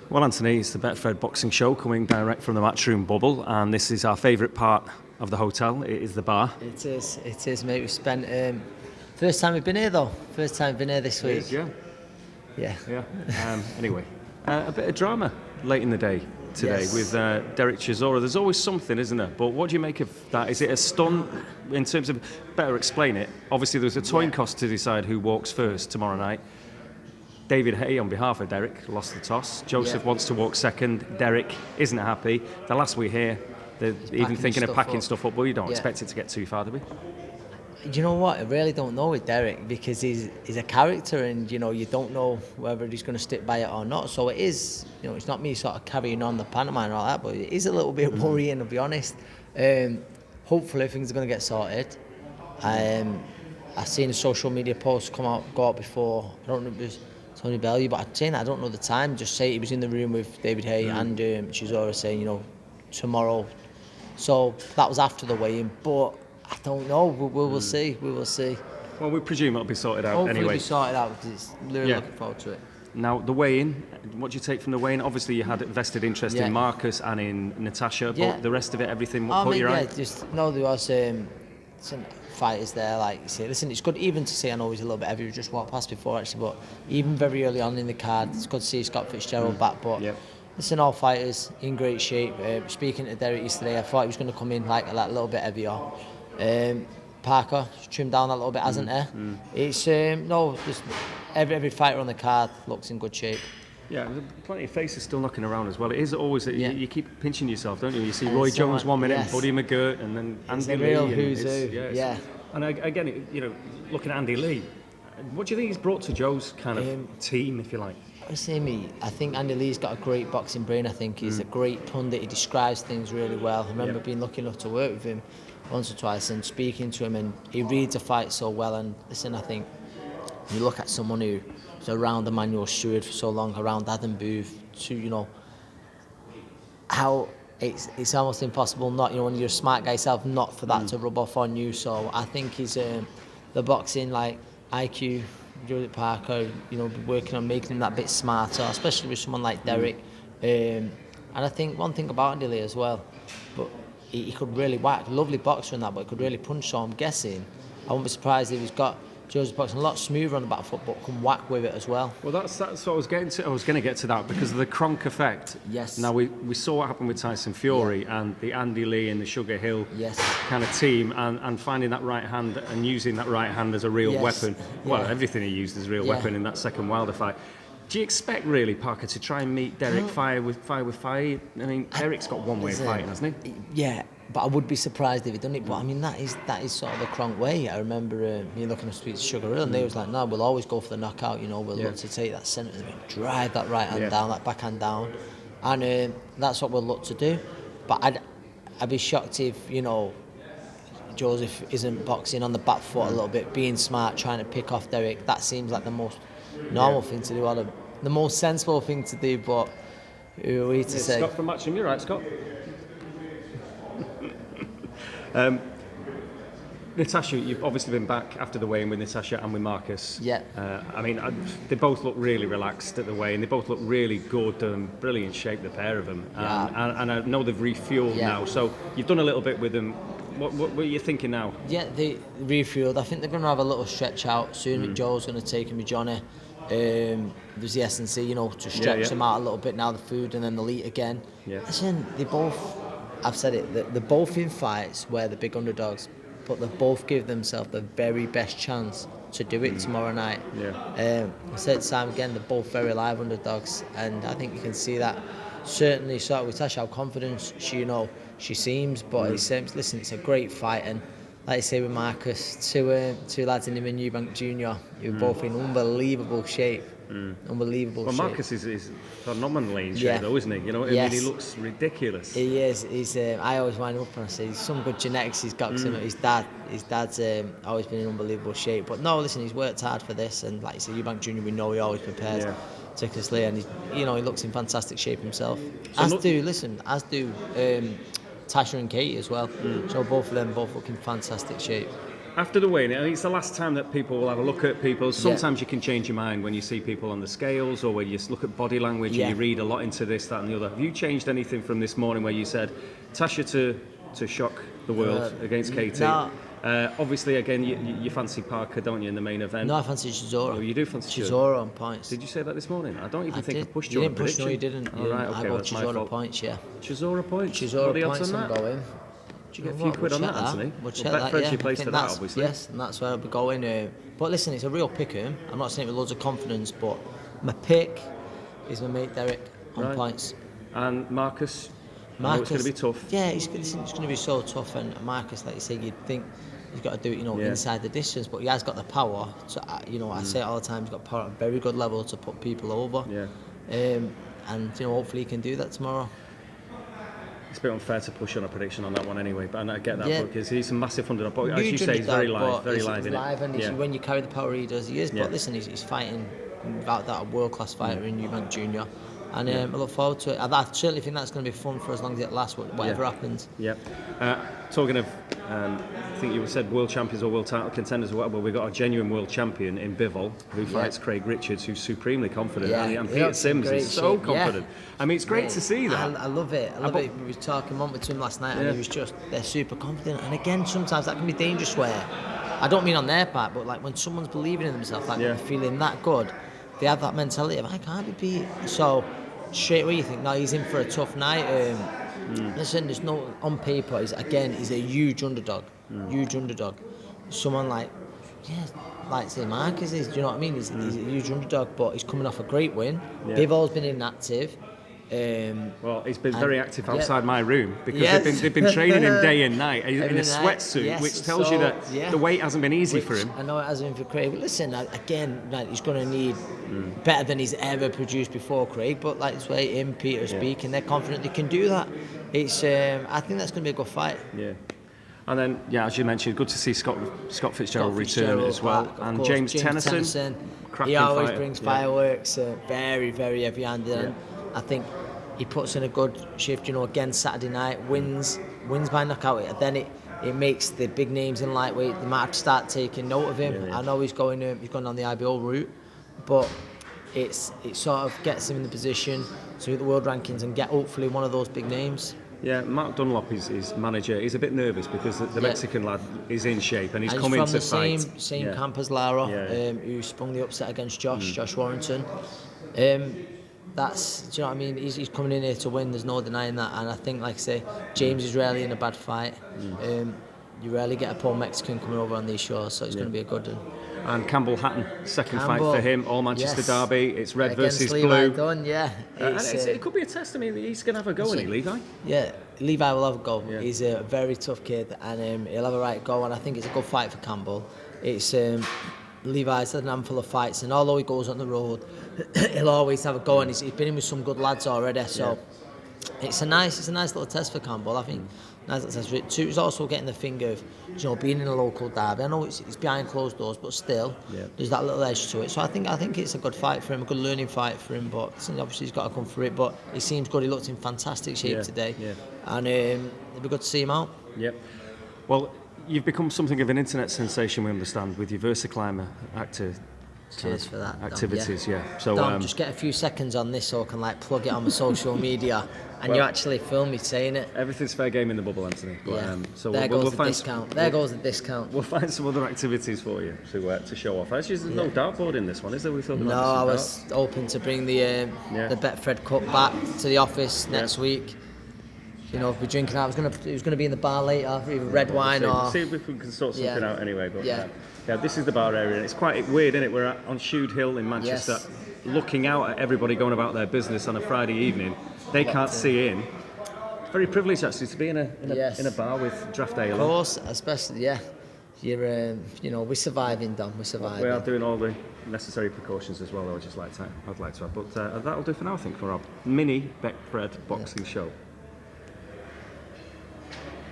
Well, Anthony, it's the Betfred Boxing Show coming direct from the Matchroom bubble, and this is our favourite part of the hotel. It is the bar. It is, mate. We've spent first time we've been here though. First time we've been here this week. It is, yeah. Yeah. Anyway, a bit of drama late in the day today with Derek Chisora. There's always something, isn't there? But what do you make of that? Is it a stunt in terms of? Better explain it. Obviously, there's a coin cost to decide who walks first tomorrow night. David Hay, on behalf of Derek, lost the toss. Joseph wants to walk second. Derek isn't happy. The last we hear, they're even thinking of packing stuff up. Well, you don't expect it to get too far, do we? Do you know what? I really don't know with Derek because he's a character, and you don't know whether he's going to stick by it or not. So it is, it's not me sort of carrying on the pantomime and all that, but it is a little bit worrying, to be honest. Hopefully things are going to get sorted. I've seen a social media post go out before. I don't know if it was Tony Bellew, but I'm saying I don't know the time. Just say he was in the room with David Hay and Chisora saying, tomorrow. So that was after the weigh-in, but I don't know. We'll see. We will see. Well, we presume it'll be sorted out Hopefully anyway. Hopefully it'll be sorted out because it's really looking forward to it. Now, the weigh-in, what do you take from the weigh-in? Obviously, you had vested interest in Marcus and in Natasha, but the rest of it, everything, what caught your eye? There was some fighters there, like you say. Listen, it's good even to see, I know he's a little bit heavy, we just walked past before actually, but even very early on in the card, it's good to see Scott Fitzgerald back, but listen, all fighters in great shape. Speaking to Derek yesterday, I thought he was going to come in like a little bit heavier. Parker trimmed down a little bit, hasn't he? It's just every fighter on the card looks in good shape. Yeah, there's plenty of faces still knocking around as well. It is always that you keep pinching yourself, don't you? You see Roy Jones 1 minute, and Buddy McGirt, and then Andy Lee. Real who's who. Yeah. And again, looking at Andy Lee, what do you think he's brought to Joe's kind of team, if you like? I think Andy Lee's got a great boxing brain. I think he's a great pundit. He describes things really well. I remember being lucky enough to work with him once or twice and speaking to him, and he reads a fight so well. And listen, I think you look at someone who's around Emmanuel Stewart for so long, around Adam Booth, to how it's almost impossible not, when you're a smart guy yourself, not for that to rub off on you. So I think he's the boxing like IQ, Joseph Parker, working on making him that bit smarter, especially with someone like Derek. And I think one thing about Andy Lee as well, but he could really whack, lovely boxer in that, but he could really punch. So I'm guessing, I wouldn't be surprised if he's got Joseph boxing a lot smoother on the back foot, but can whack with it as well. Well, that's what I was getting to. I was going to get to that because of the Kronk effect. Yes. Now we saw what happened with Tyson Fury and the Andy Lee and the Sugar Hill kind of team, and finding that right hand and using that right hand as a real weapon. Well, everything he used as a real weapon in that second Wilder fight. Do you expect really Parker to try and meet Derek fire with fire? I mean, Derek's got one way of fighting, hasn't he? Yeah. But I would be surprised if he done it. But I mean, that is sort of the Kronk way. I remember me looking to speak to Sugar Hill, and they was like, "No, we'll always go for the knockout. We'll look to take that centre, drive that right hand down, that back hand down, and that's what we'll look to do." But I'd be shocked if Joseph isn't boxing on the back foot a little bit, being smart, trying to pick off Derek. That seems like the most normal thing to do, or the most sensible thing to do. But who are we to say? Scott from Matchroom, you're right, Scott. Natasha, you've obviously been back after the weigh-in with Natasha and with Marcus. Yeah. They both look really relaxed at the weigh-in. They both look really good and brilliant shape, the pair of them. And I know they've refueled now. So you've done a little bit with them. What are you thinking now? Yeah, they refueled. I think they're going to have a little stretch out soon. Joe's going to take him with Johnny. There's the S&C, to stretch them out a little bit now, the food, and then they'll eat again. Yeah. Listen, they both... I've said it, they're both in fights where they're big underdogs, but they both give themselves the very best chance to do it tomorrow night. I said time again, they're both very live underdogs, and I think you can see that certainly sort of with Tasha, how confident she seems, but listen, it's a great fight, and like I say with Marcus, two lads in him and Eubank Jr. who are both in unbelievable shape. Unbelievable shape. Well, Marcus is phenomenally in shape though, isn't he? He looks ridiculous. He is. He's. I always wind him up and I say some good genetics he's got. His dad's always been in unbelievable shape. But no, listen, he's worked hard for this, and like you say, Eubank Jr. we know he always prepares meticulously, and he looks in fantastic shape himself. So as do Tasha and Katie as well. So both of them look in fantastic shape. After the weigh-in, it's the last time that people will have a look at people. Sometimes you can change your mind when you see people on the scales, or when you look at body language and you read a lot into this, that and the other. Have you changed anything from this morning where you said Tasha to shock the world against Katie? No. Obviously, again, you fancy Parker, don't you, in the main event? No, I fancy Chisora. Oh, you do fancy Chisora on points. Did you say that this morning? I don't even think I pushed you. You Didn't push, no, you didn't. Oh, right, okay, I got that's my Chisora fault. points, yeah. Chisora points? Chisora points, on I'm that? going. Did you get a few quid on that, Anthony? We'll check that, Betfred's yeah. your place for that, obviously. Yes, and that's where I'll be going. But listen, it's a real pick-em. I'm not saying it with loads of confidence, but my pick is my mate Derek on points. And Marcus? I know it's going to be tough. Yeah, it's going to be so tough. And Marcus, like you say, you'd think he's got to do it, inside the distance, but he has got the power. So, I say it all the time, he's got power at a very good level to put people over. Yeah. And hopefully he can do that tomorrow. It's a bit unfair to push on a prediction on that one anyway, but I get that because he's a massive underdog. But as you say, he's very live, and when you carry the power he does, he is. But listen, he's fighting without that, a world-class fighter in Eubank Junior. And I look forward to it. I certainly think that's going to be fun for as long as it lasts, whatever happens. Yeah. Talking of, I think you said world champions or world title contenders or whatever, we've got a genuine world champion in Bivol who fights Craig Richards, who's supremely confident. And Peter Sims is so confident. I mean, it's great to see that. I love it. I love it. We were talking to him last night and he was they're super confident. And again, sometimes that can be dangerous where, I don't mean on their part, but like when someone's believing in themselves, like feeling that good, they have that mentality of, I can't be beat. So straight away you think, no, he's in for a tough night. Listen, there's no, on paper, he's a huge underdog. Huge underdog. Someone like say Marcus is, do you know what I mean? He's a huge underdog, but he's coming off a great win. Bivol's been inactive. Well, he's been very active outside my room because they've been training him day and night in a sweatsuit, which tells you that the weight hasn't been easy for him. I know it hasn't been for Craig. But listen, again, he's going to need better than he's ever produced before, Craig. But like this way, him, Peter speaking, they're confident they can do that. It's I think that's going to be a good fight. Yeah. And then, as you mentioned, good to see Scott Fitzgerald return as well. And James Tennyson, he always brings fireworks, very, very heavy-handed. And I think he puts in a good shift. Again, Saturday night, wins by knockout. Then it makes the big names in lightweight, they might start taking note of him. I know he's going on the IBO route, but it sort of gets him in the position to hit the world rankings and get hopefully one of those big names. Yeah, Mark Dunlop, his manager, he's a bit nervous because the Mexican lad is in shape and he's coming to fight. From the same camp as Lara, who sprung the upset against Josh Warrington. That's, do you know what I mean? He's coming in here to win, there's no denying that. And I think, like I say, James is rarely in a bad fight. You rarely get a poor Mexican coming over on these shores, so it's going to be a good one. And Campbell Hatton, second fight for him, all Manchester derby. It's red versus Levi blue. Dunn, It could be a test. I mean, he's going to have a go, isn't he, Levi? Yeah, Levi will have a go. He's a very tough kid, and he'll have a right go. And I think it's a good fight for Campbell. It's Levi's had an handful of fights, and although he goes on the road, he'll always have a go. And he's been in with some good lads already, so it's a nice little test for Campbell, I think. Nice little test for it too. He's also getting the thing of being in a local derby. I know it's behind closed doors, but still there's that little edge to it. So I think it's a good fight for him, a good learning fight for him. But obviously he's got to come for it. But he seems good. He looked in fantastic shape today, and it'll be good to see him out. Yep. Well, you've become something of an internet sensation, we understand, with your VersaClimber Cheers for that, activities. Dom, So Dom, just get a few seconds on this so I can plug it on my social media, and you actually film me saying it. Everything's fair game in the bubble, Anthony. But, so there goes the discount. There goes the discount. We'll find some other activities for you to show off. Actually, there's no dartboard in this one, is there? We thought I was hoping to bring the Betfred Cup back to the office next week. We're drinking out. It was going to be in the bar later, either red wine or. See if we can sort something out anyway. But this is the bar area, and it's quite weird, isn't it? We're on Shude Hill in Manchester, looking out at everybody going about their business on a Friday evening. They can't see in. It's very privileged actually to be in a bar with draft ale. Of course, especially You're, we're surviving, Dom. We're surviving. We are doing all the necessary precautions as well. I'd like to have, but that'll do for now, I think, for our mini Betfred boxing show.